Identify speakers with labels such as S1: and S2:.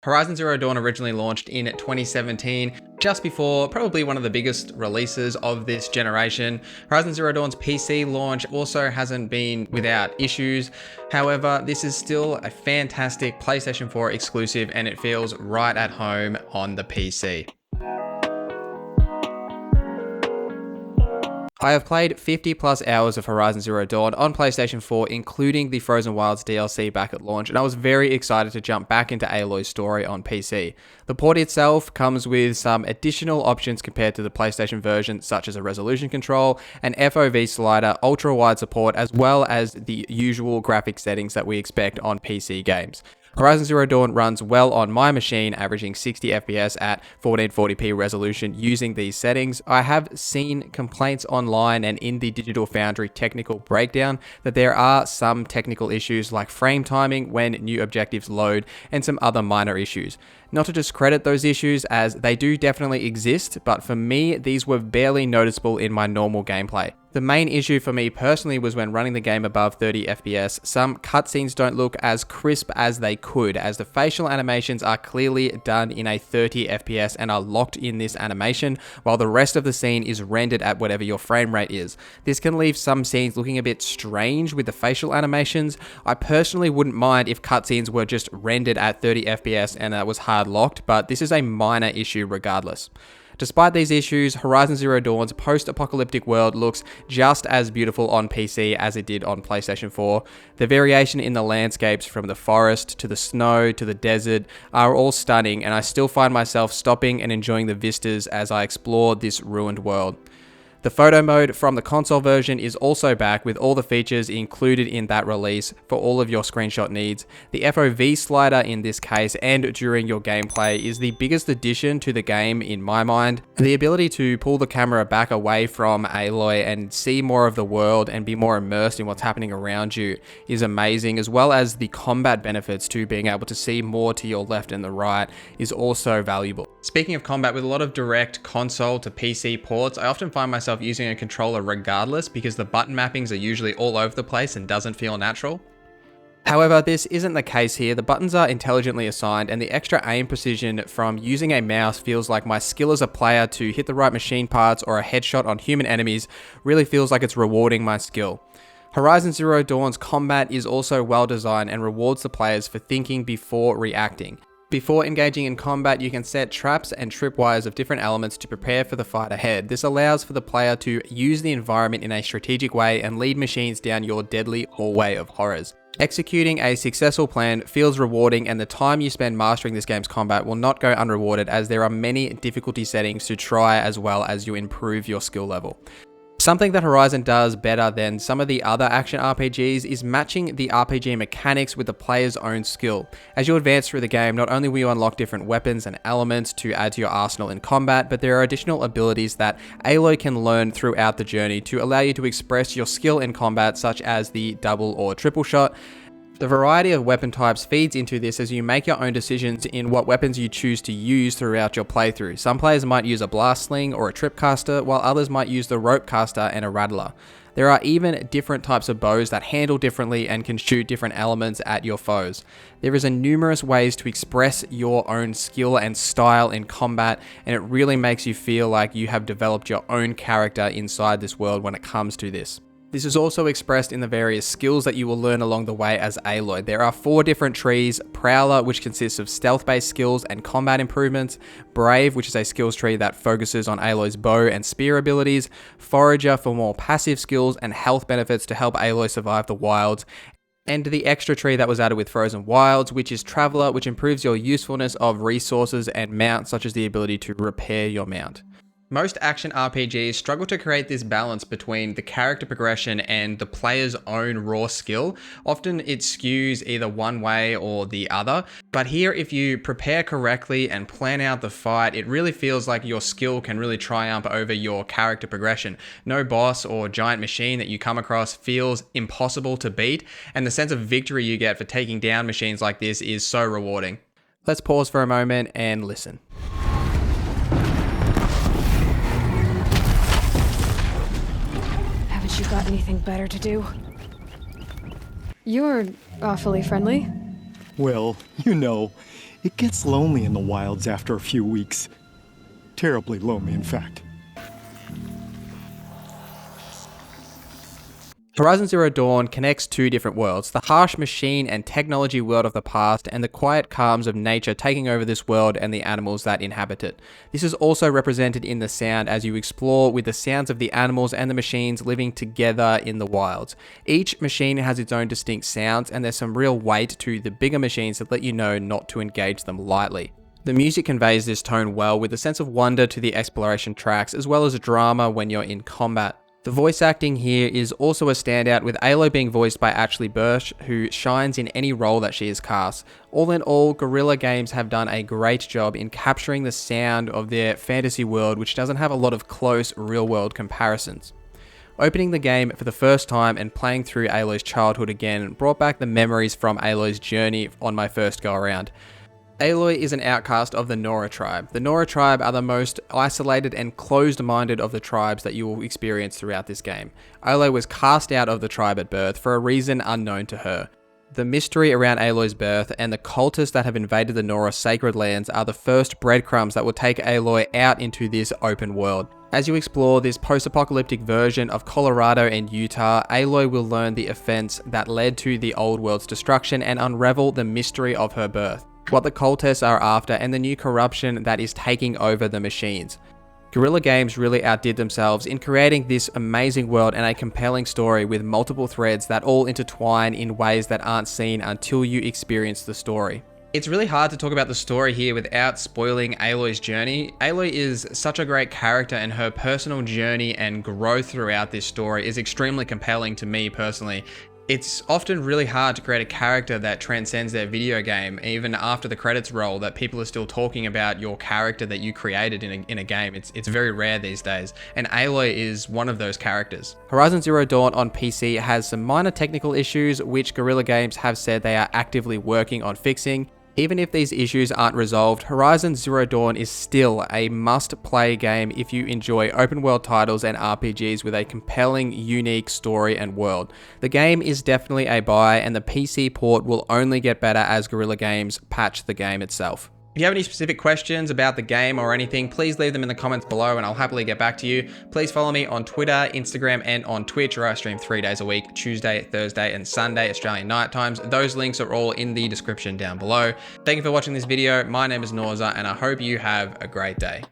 S1: Horizon Zero Dawn originally launched in 2017, just before probably one of the biggest releases of this generation. Horizon Zero Dawn's PC launch also hasn't been without issues. However, this is still a fantastic PlayStation 4 exclusive and it feels right at home on the PC. I have played 50 plus hours of Horizon Zero Dawn on PlayStation 4, including the Frozen Wilds DLC back at launch, and I was very excited to jump back into Aloy's story on PC. The port itself comes with some additional options compared to the PlayStation version, such as a resolution control, an FOV slider, ultra-wide support, as well as the usual graphic settings that we expect on PC games. Horizon Zero Dawn runs well on my machine, averaging 60 FPS at 1440p resolution using these settings. I have seen complaints online and in the Digital Foundry technical breakdown that there are some technical issues like frame timing when new objectives load and some other minor issues. Not to discredit those issues, as they do definitely exist, but for me, these were barely noticeable in my normal gameplay. The main issue for me personally was when running the game above 30 FPS, some cutscenes don't look as crisp as they could, as the facial animations are clearly done in a 30 FPS and are locked in this animation, while the rest of the scene is rendered at whatever your frame rate is. This can leave some scenes looking a bit strange with the facial animations. I personally wouldn't mind if cutscenes were just rendered at 30 FPS and that was hard locked, but this is a minor issue regardless. Despite these issues, Horizon Zero Dawn's post-apocalyptic world looks just as beautiful on PC as it did on PlayStation 4. The variation in the landscapes from the forest to the snow to the desert are all stunning, and I still find myself stopping and enjoying the vistas as I explore this ruined world. The photo mode from the console version is also back with all the features included in that release for all of your screenshot needs. The FOV slider in this case and during your gameplay is the biggest addition to the game in my mind. The ability to pull the camera back away from Aloy and see more of the world and be more immersed in what's happening around you is amazing, as well as the combat benefits to being able to see more to your left and the right is also valuable. Speaking of combat, with a lot of direct console to PC ports, I often find myself using a controller regardless because the button mappings are usually all over the place and doesn't feel natural. However, this isn't the case here. The buttons are intelligently assigned and the extra aim precision from using a mouse feels like my skill as a player to hit the right machine parts or a headshot on human enemies really feels like it's rewarding my skill. Horizon Zero Dawn's combat is also well designed and rewards the players for thinking before reacting. Before engaging in combat, you can set traps and tripwires of different elements to prepare for the fight ahead. This allows for the player to use the environment in a strategic way and lead machines down your deadly hallway of horrors. Executing a successful plan feels rewarding, and the time you spend mastering this game's combat will not go unrewarded, as there are many difficulty settings to try as well as you improve your skill level. Something that Horizon does better than some of the other action RPGs is matching the RPG mechanics with the player's own skill. As you advance through the game, not only will you unlock different weapons and elements to add to your arsenal in combat, but there are additional abilities that Aloy can learn throughout the journey to allow you to express your skill in combat, such as the double or triple shot. The variety of weapon types feeds into this as you make your own decisions in what weapons you choose to use throughout your playthrough. Some players might use a blast sling or a tripcaster, while others might use the rope caster and a rattler. There are even different types of bows that handle differently and can shoot different elements at your foes. There is numerous ways to express your own skill and style in combat, and it really makes you feel like you have developed your own character inside this world when it comes to this. This is also expressed in the various skills that you will learn along the way as Aloy. There are 4 different trees: Prowler, which consists of stealth-based skills and combat improvements; Brave, which is a skills tree that focuses on Aloy's bow and spear abilities; Forager for more passive skills and health benefits to help Aloy survive the wilds; and the extra tree that was added with Frozen Wilds, which is Traveler, which improves your usefulness of resources and mount, such as the ability to repair your mount. Most action RPGs struggle to create this balance between the character progression and the player's own raw skill. Often it skews either one way or the other, but here if you prepare correctly and plan out the fight, it really feels like your skill can really triumph over your character progression. No boss or giant machine that you come across feels impossible to beat, and the sense of victory you get for taking down machines like this is so rewarding. Let's pause for a moment and listen.
S2: You got anything better to do? You're awfully friendly.
S3: Well, you know, It gets lonely in the wilds after a few weeks. Terribly lonely, in fact.
S1: Horizon Zero Dawn connects two different worlds, the harsh machine and technology world of the past, and the quiet calms of nature taking over this world and the animals that inhabit it. This is also represented in the sound as you explore with the sounds of the animals and the machines living together in the wilds. Each machine has its own distinct sounds, and there's some real weight to the bigger machines that let you know not to engage them lightly. The music conveys this tone well, with a sense of wonder to the exploration tracks, as well as drama when you're in combat. The voice acting here is also a standout, with Aloy being voiced by Ashley Burch, who shines in any role that she is cast. All in all, Guerrilla Games have done a great job in capturing the sound of their fantasy world, which doesn't have a lot of close real-world comparisons. Opening the game for the first time and playing through Aloy's childhood again brought back the memories from Aloy's journey on my first go-around. Aloy is an outcast of the NorZZa tribe. The NorZZa tribe are the most isolated and closed-minded of the tribes that you will experience throughout this game. Aloy was cast out of the tribe at birth for a reason unknown to her. The mystery around Aloy's birth and the cultists that have invaded the NorZZa sacred lands are the first breadcrumbs that will take Aloy out into this open world. As you explore this post-apocalyptic version of Colorado and Utah, Aloy will learn the events that led to the old world's destruction and unravel the mystery of her birth, what the cultists are after, and the new corruption that is taking over the machines. Guerrilla Games really outdid themselves in creating this amazing world and a compelling story with multiple threads that all intertwine in ways that aren't seen until you experience the story. It's really hard to talk about the story here without spoiling Aloy's journey. Aloy is such a great character, and her personal journey and growth throughout this story is extremely compelling to me personally. It's often really hard to create a character that transcends their video game, even after the credits roll, that people are still talking about your character that you created in a game. It's very rare these days, and Aloy is one of those characters. Horizon Zero Dawn on PC has some minor technical issues, which Guerrilla Games have said they are actively working on fixing. Even if these issues aren't resolved, Horizon Zero Dawn is still a must-play game if you enjoy open-world titles and RPGs with a compelling, unique story and world. The game is definitely a buy, and the PC port will only get better as Guerrilla Games patch the game itself. If you have any specific questions about the game or anything, please leave them in the comments below and I'll happily get back to you. Please follow me on Twitter, Instagram, and on Twitch, where I stream 3 days a week, Tuesday, Thursday, and Sunday, Australian night times. Those links are all in the description down below. Thank you for watching this video. My name is NorZZa, and I hope you have a great day.